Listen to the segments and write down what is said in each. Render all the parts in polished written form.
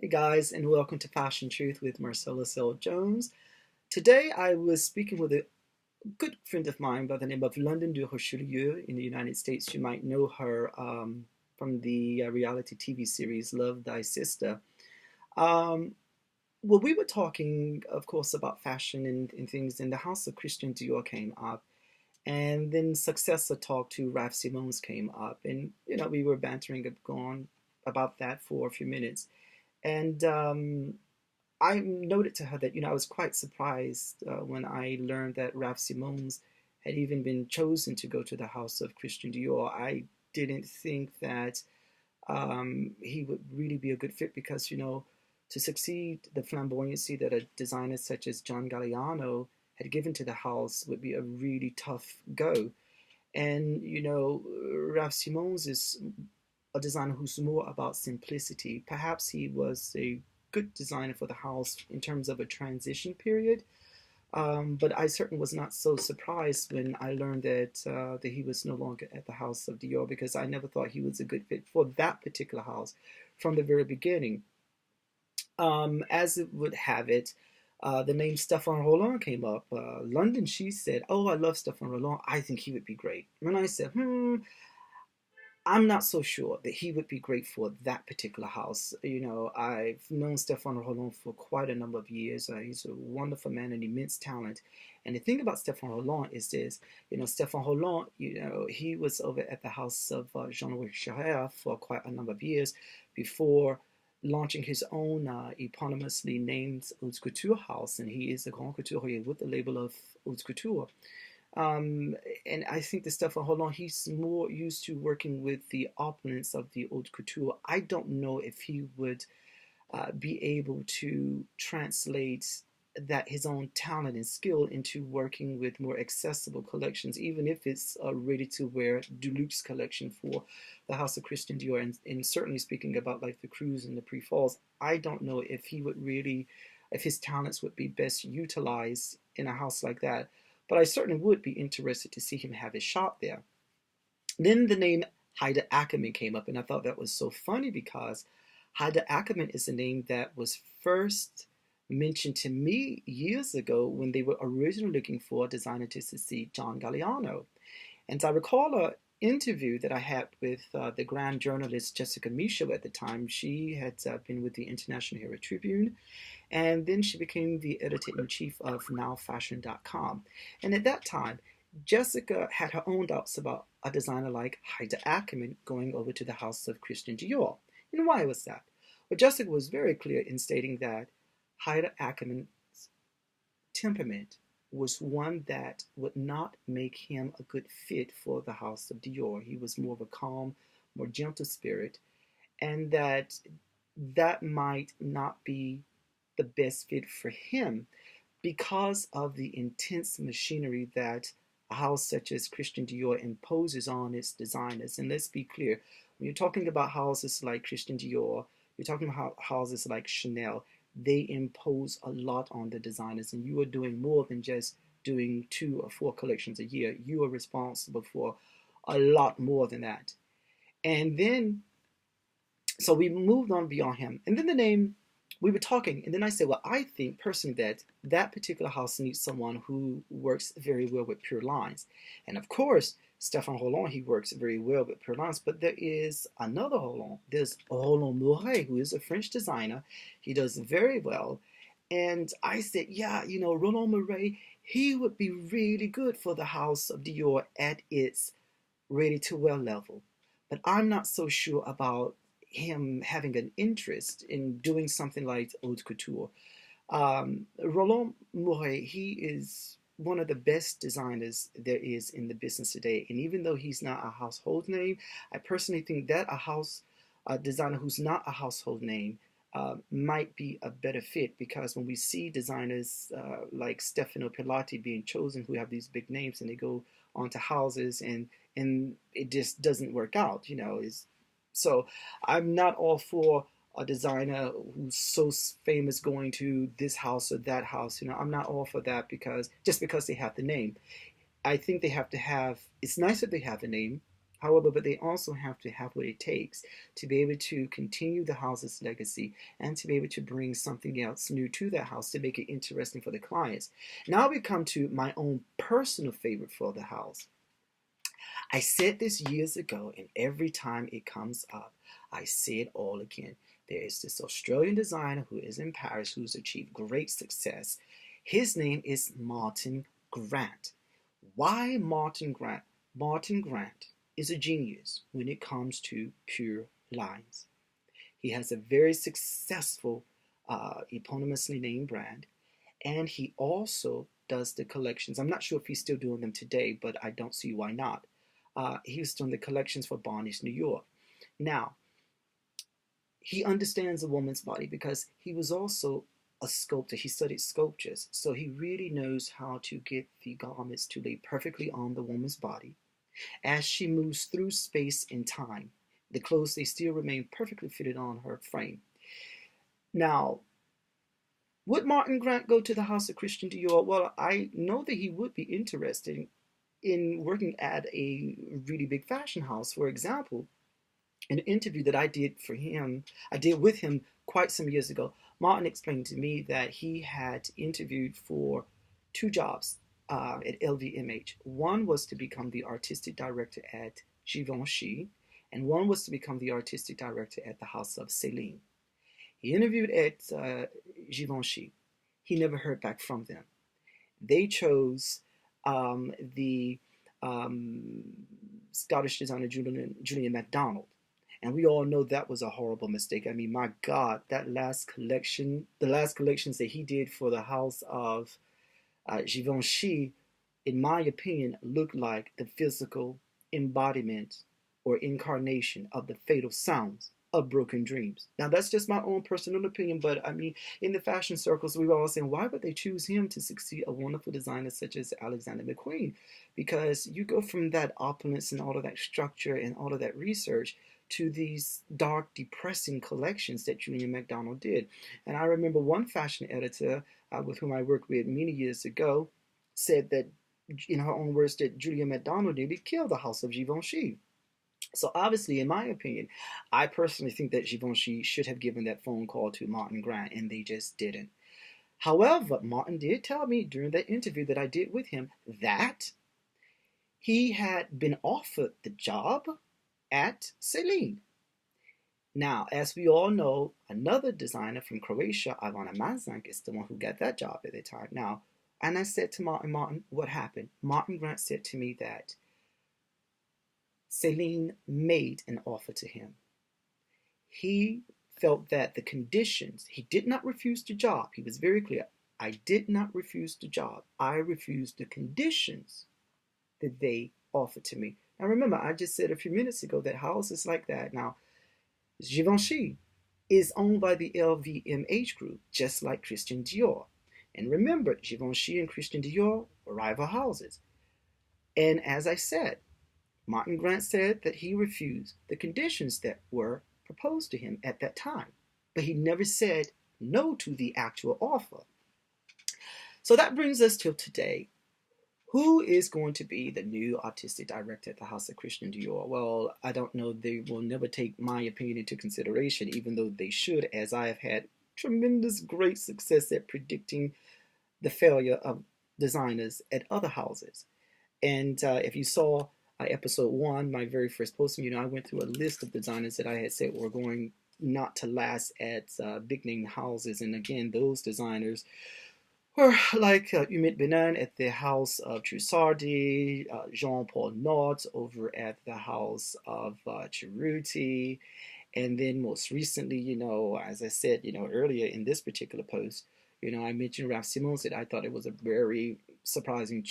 Hey guys, and welcome to Fashion Truth with Marcellous L. Jones. Today I was speaking with a good friend of mine by the name of Londyn de Richilieu in the United States. You might know her from the reality TV series Love Thy Sister. Um, well, we were talking, of course, about fashion and things, and the house of Christian Dior came up. And then Successor Talk to Raf Simons came up. And, we were bantering on about that for a few minutes. And I noted to her that, I was quite surprised when I learned that Raf Simons had even been chosen to go to the house of Christian Dior. I didn't think that he would really be a good fit because, to succeed, the flamboyancy that a designer such as John Galliano had given to the house would be a really tough go. And, Raf Simons is a designer who's more about simplicity. Perhaps he was a good designer for the house in terms of a transition period. But I certainly was not so surprised when I learned that he was no longer at the house of Dior, because I never thought he was a good fit for that particular house from the very beginning. As it would have it, the name Stéphane Roland came up. Londyn, she said, "Oh, I love Stéphane Roland. I think he would be great." And I said, I'm not so sure that he would be great for that particular house. I've known Stéphane Roland for quite a number of years. He's a wonderful man and immense talent. And the thing about Stéphane Roland is this, Stéphane Roland, he was over at the house of Jean-Louis Cherrer for quite a number of years before launching his own eponymously named Haute Couture house. And he is a grand couturier with the label of Haute Couture. And I think the Stéphane Roland, he's more used to working with the opulence of the haute couture. I don't know if he would be able to translate that his own talent and skill into working with more accessible collections, even if it's a ready-to-wear deluxe collection for the House of Christian Dior. And certainly speaking about like the Cruise and the Pre-Falls, I don't know if he would really, if his talents would be best utilized in a house like that. But I certainly would be interested to see him have his shot there. Then the name Haida Ackerman came up, and I thought that was so funny because Haida Ackerman is a name that was first mentioned to me years ago when they were originally looking for a designer to succeed John Galliano. And I recall an interview that I had with the grand journalist Jessica Michaud at the time. She had been with the International Herald Tribune, and then she became the editor-in-chief of NowFashion.com. And at that time, Jessica had her own doubts about a designer like Haida Ackerman going over to the house of Christian Dior. And why was that? Well, Jessica was very clear in stating that Haida Ackerman's temperament was one that would not make him a good fit for the house of Dior. He was more of a calm, more gentle spirit, and that might not be the best fit for him because of the intense machinery that a house such as Christian Dior imposes on its designers. And let's be clear, when you're talking about houses like Christian Dior, you're talking about houses like Chanel, they impose a lot on the designers, and you are doing more than just doing 2 or 4 collections a year. You are responsible for a lot more than that. And then, so we moved on beyond him. And then the name, we were talking, and then I said, well, I think personally that that particular house needs someone who works very well with pure lines. And of course, Stéphane Roland, he works very well with pure lines, but there is another Roland. There's Roland Mouret, who is a French designer. He does very well. And I said, yeah, Roland Mouret, he would be really good for the house of Dior at its ready-to-wear level. But I'm not so sure about him having an interest in doing something like haute couture. Roland Mouret, he is one of the best designers there is in the business today. And even though he's not a household name, I personally think that a designer who's not a household name might be a better fit, because when we see designers like Stefano Pilati being chosen, who have these big names, and they go onto houses and it just doesn't work out, so I'm not all for a designer who's so famous going to this house or that house. I'm not all for that because just because they have the name. I think they have to have, it's nice that they have the name, However, but they also have to have what it takes to be able to continue the house's legacy and to be able to bring something else new to that house to make it interesting for the clients. Now we come to my own personal favorite for the house. I said this years ago, and every time it comes up, I say it all again. There is this Australian designer who is in Paris who's achieved great success. His name is Martin Grant. Why Martin Grant? Martin Grant is a genius when it comes to pure lines. He has a very successful eponymously named brand, and he also does the collections. I'm not sure if he's still doing them today, but I don't see why not. He was doing the collections for Barney's New York. Now, he understands a woman's body because he was also a sculptor. He studied sculptures, so he really knows how to get the garments to lay perfectly on the woman's body. As she moves through space and time, the clothes, they still remain perfectly fitted on her frame. Now, would Martin Grant go to the house of Christian Dior? Well, I know that he would be interested in working at a really big fashion house. For example, in an interview that I did with him quite some years ago, Martin explained to me that he had interviewed for 2 jobs at LVMH. One was to become the artistic director at Givenchy, and one was to become the artistic director at the house of Celine. He interviewed at Givenchy. He never heard back from them. They chose the Scottish designer Julian MacDonald. And we all know that was a horrible mistake. I mean, my God, the last collections that he did for the house of Givenchy, in my opinion, looked like the physical embodiment or incarnation of the fatal sounds of broken dreams. Now, that's just my own personal opinion, but I mean, in the fashion circles, we were all saying, why would they choose him to succeed a wonderful designer such as Alexander McQueen? Because you go from that opulence and all of that structure and all of that research to these dark, depressing collections that Julian MacDonald did. And I remember one fashion editor with whom I worked with many years ago said that, in her own words, that Julian MacDonald nearly killed the house of Givenchy. So obviously, in my opinion, I personally think that Givenchy should have given that phone call to Martin Grant, and they just didn't. However, Martin did tell me during that interview that I did with him that he had been offered the job at Celine. Now, as we all know, another designer from Croatia, Ivana Mazank, is the one who got that job at the time. Now, and I said to Martin, what happened? Martin Grant said to me that Celine made an offer to him. He felt that the conditions, he did not refuse the job. He was very clear. I did not refuse the job. I refused the conditions that they offered to me. Now remember, I just said a few minutes ago that houses like that. Now, Givenchy is owned by the LVMH group, just like Christian Dior. And remember, Givenchy and Christian Dior are rival houses. And as I said, Martin Grant said that he refused the conditions that were proposed to him at that time. But he never said no to the actual offer. So that brings us till today. Who is going to be the new artistic director at the House of Christian Dior? Well, I don't know. They will never take my opinion into consideration, even though they should, as I have had tremendous great success at predicting the failure of designers at other houses. And if you saw episode 1, my very first posting, I went through a list of designers that I had said were going not to last at big name houses. And again, those designers were like Umit Benan at the house of Trussardi, Jean-Paul Naut over at the house of Cerruti, and then most recently, as I said, earlier in this particular post, I mentioned Raf Simons, that I thought it was a very surprising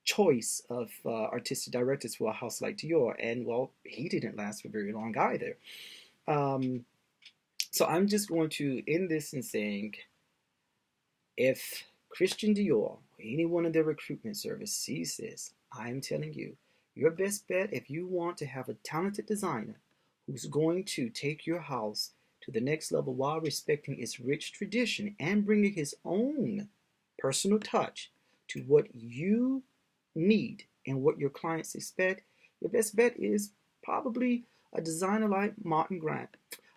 choice of artistic directors for a house like Dior, and well, he didn't last for very long either. So I'm just going to end this in saying, if Christian Dior or anyone in their recruitment service sees this, I'm telling you, your best bet, if you want to have a talented designer who's going to take your house to the next level while respecting its rich tradition and bringing his own personal touch to what you need and what your clients expect, your best bet is probably a designer like Martin Grant.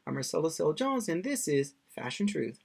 I'm Marcellous L. Jones, and this is Fashion Truth.